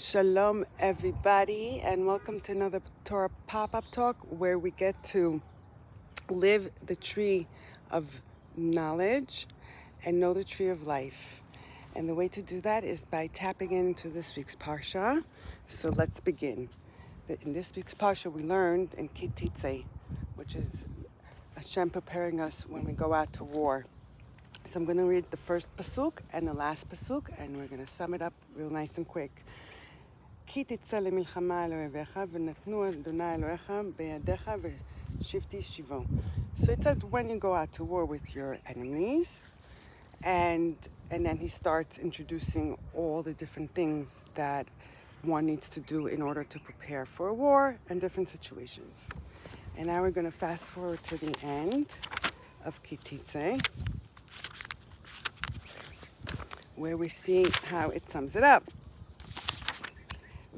Shalom, everybody, and welcome to another Torah pop-up talk where we get to live the tree of knowledge and know the tree of life. And the way to do that is by tapping into this week's Parsha. So let's begin. In this week's Parsha, we learned in Kititze, which is Hashem preparing us when we go out to war. So I'm going to read the first pasuk and the last pasuk, and we're going to sum it up real nice and quick. כי תצא למלחמה אל אויביך ונתנו אדוני אלוהיך בידיך ושבתי שיבו. So it says when you go out to war with your enemies, and then he starts introducing all the different things that one needs to do in order to prepare for a war and different situations. And now we're going to fast forward to the end of Kititze, where we see how it sums it up.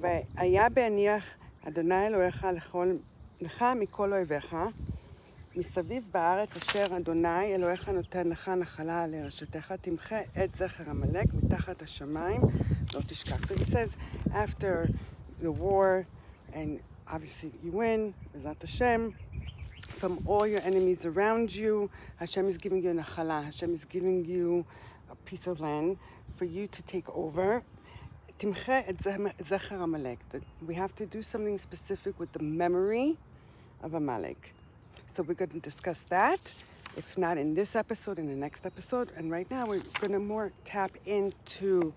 והיה בהניח אדוני אלוהיך לך מכל אויביך מסביב בארץ אשר אדוני אלוהיך נותן לך נחלה לרשתך תמחה את זכר עמלק מתחת השמיים לא תשכח. So he says after the war, and obviously you win, Bezat Hashem, from all your enemies around you, Hashem is giving you a nachala. Hashem is giving you a piece of land for you to take over. Timche et zecher Amalek. That we have to do something specific with the memory of Amalek. So we're going to discuss that, if not in this episode, in the next episode. And right now we're going to more tap into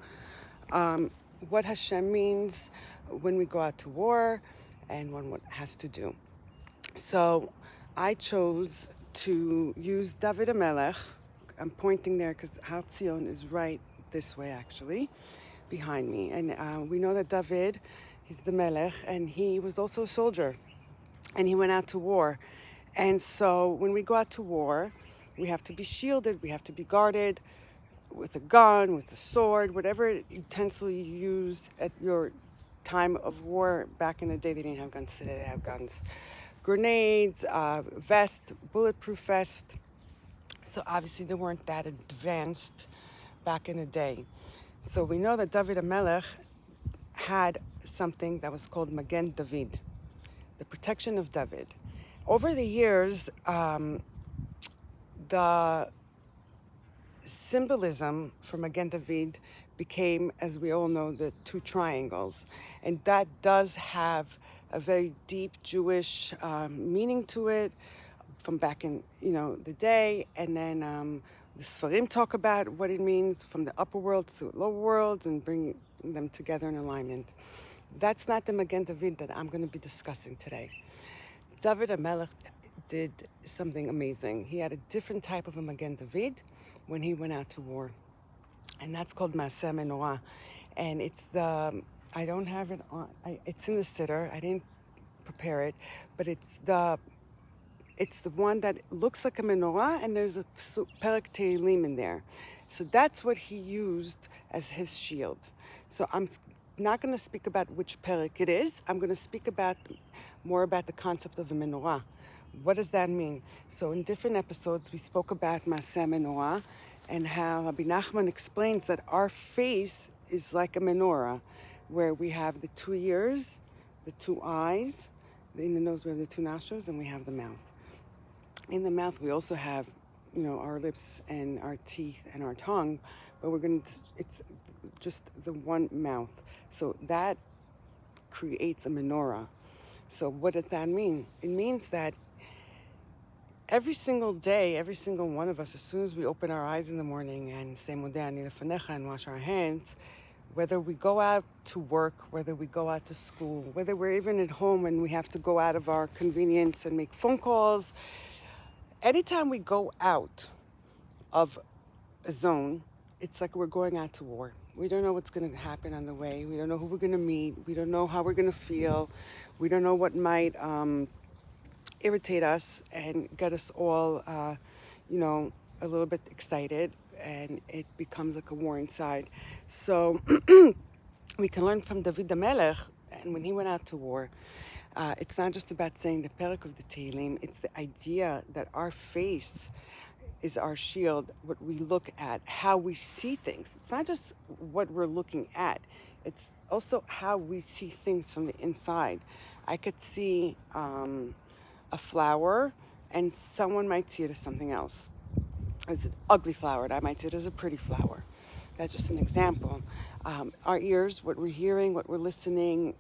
what Hashem means when we go out to war and what has to do. So I chose to use David HaMelech. I'm pointing there because Har Zion is right this way actually, behind me. And we know that David, he's the Melech, and he was also a soldier. And he went out to war. And so when we go out to war, we have to be shielded, we have to be guarded with a gun, with a sword, whatever utensil you use at your time of war. Back in the day, they didn't have guns. Today they have guns. Grenades, vest, bulletproof vest. So obviously they weren't that advanced back in the day. So we know that David HaMelech had something that was called Magen David, the protection of David. Over the years, the symbolism for Magen David became, as we all know, the two triangles. And that does have a very deep Jewish meaning to it from back in, the day. And then the Sfarim talk about what it means from the upper world to the lower world and bring them together in alignment. That's not the Magen David that I'm going to be discussing today. David HaMelech did something amazing. He had a different type of a Magen David when he went out to war. And that's called Maaseh Menorah. And it's I don't have it on, it's in the sitter. I didn't prepare it, but it's the one that looks like a menorah, and there's a Perek Tehillim in there. So that's what he used as his shield. So I'm not going to speak about which Perek it is. I'm going to speak more about the concept of a menorah. What does that mean? So in different episodes, we spoke about Maaseh Menorah and how Rabbi Nachman explains that our face is like a menorah, where we have the 2 ears, the 2 eyes, in the nose we have the 2 nostrils, and we have the mouth. In the mouth, we also have, our lips and our teeth and our tongue, but it's just the one mouth. So that creates a menorah. So what does that mean? It means that every single day, every single one of us, as soon as we open our eyes in the morning and say Modeh Ani Lefanecha and wash our hands, whether we go out to work, whether we go out to school, whether we're even at home and we have to go out of our convenience and make phone calls, anytime we go out of a zone, it's like we're going out to war. We don't know what's going to happen on the way. We don't know who we're going to meet. We don't know how we're going to feel. We don't know what might irritate us and get us all, a little bit excited, and it becomes like a war inside. So we can learn from David HaMelech, and when he went out to war, it's not just about saying the Perek of the Tehillim, it's the idea that our face is our shield, what we look at, how we see things. It's not just what we're looking at, it's also how we see things from the inside. I could see a flower, and someone might see it as something else. As an ugly flower, and I might see it as a pretty flower. That's just an example. Our ears, what we're hearing, what we're listening,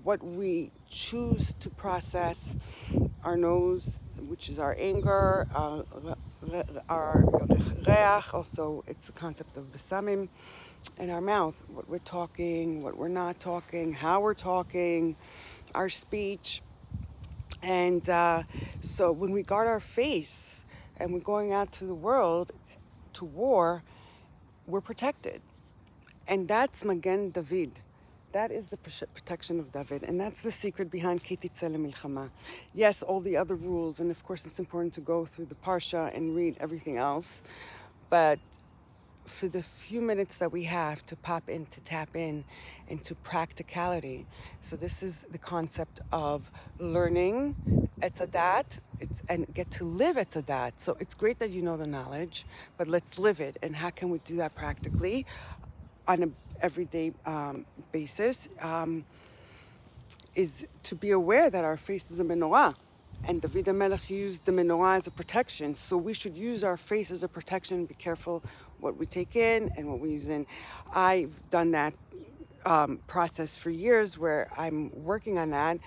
what we choose to process, our nose, which is our anger, our reach, also it's the concept of besamim, and our mouth, what we're talking, what we're not talking, how we're talking, our speech. And so when we guard our face and we're going out to the world, to war, we're protected. And that's Magen David. That is the protection of David. And that's the secret behind Ki Titzeh Milchama. Yes, all the other rules, and of course it's important to go through the Parsha and read everything else. But for the few minutes that we have to pop in, to tap in into practicality. So this is the concept of learning etzadat, and get to live etzadat. So it's great that you know the knowledge, but let's live it. And how can we do that practically on an everyday basis? Is to be aware that our face is a menorah. And David HaMelech used the menorah as a protection. So we should use our face as a protection. Be careful what we take in and what we use in. I've done that process for years where I'm working on that.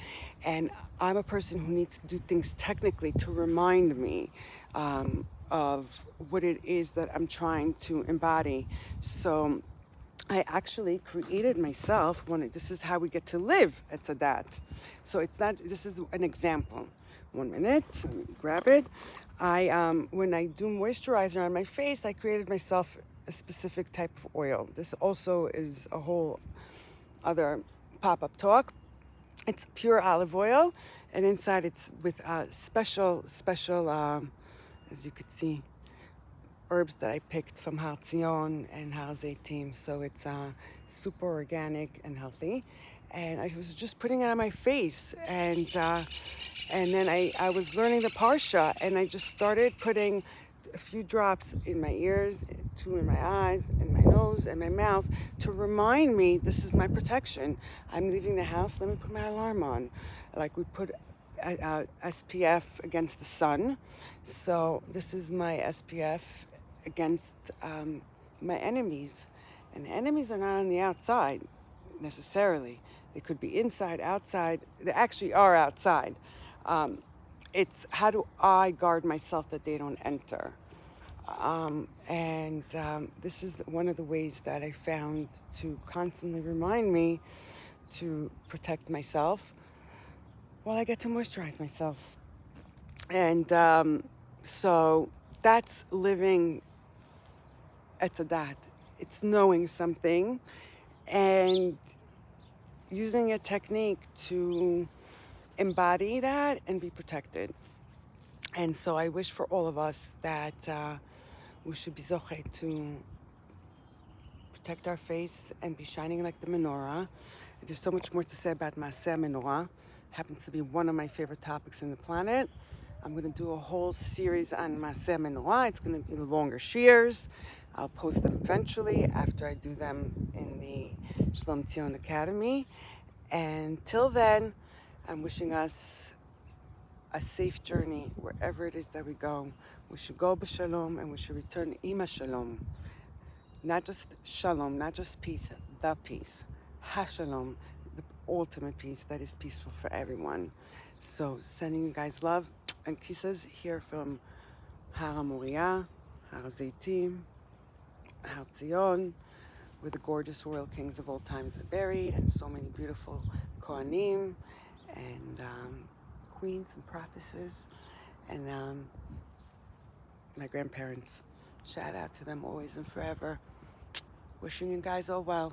And I'm a person who needs to do things technically to remind me of what it is that I'm trying to embody. So I actually created myself this is how we get to live at Sadat. So it's not, this is an example. 1 minute, let me grab it. When I do moisturizer on my face, I created myself a specific type of oil. This also is a whole other pop-up talk. It's pure olive oil, and inside it's with special, as you could see, herbs that I picked from Har Tzion and Har Zeitim. So it's super organic and healthy. And I was just putting it on my face. And then I was learning the Parsha, and I just started putting a few drops in my ears, 2 in my eyes, in my nose, and my mouth to remind me this is my protection. I'm leaving the house, let me put my alarm on. Like we put SPF against the sun. So this is my SPF against my enemies. And the enemies are not on the outside necessarily. They could be inside, outside. They actually are outside. It's how do I guard myself that they don't enter? This is one of the ways that I found to constantly remind me to protect myself while I get to moisturize myself. And so that's living etzadat. It's knowing something and using a technique to embody that and be protected. And so I wish for all of us that we should be zoche to protect our face and be shining like the menorah. There's so much more to say about Maaseh Menorah. Happens to be one of my favorite topics in the planet. I'm going to do a whole series on Maaseh Menorah. It's going to be the longer shears. I'll post them eventually after I do them in the Shalom Tzion Academy. And till then, I'm wishing us a safe journey wherever it is that we go. We should go b'shalom and we should return ima shalom. Not just shalom, not just peace, the peace. Ha-shalom, the ultimate peace that is peaceful for everyone. So sending you guys love and kisses here from Har HaMoriah, Har Zeitim, Har Tzion, where the gorgeous royal kings of old times are buried, and so many beautiful Kohanim and queens and prophetesses, and my grandparents. Shout out to them always and forever. Wishing you guys all well.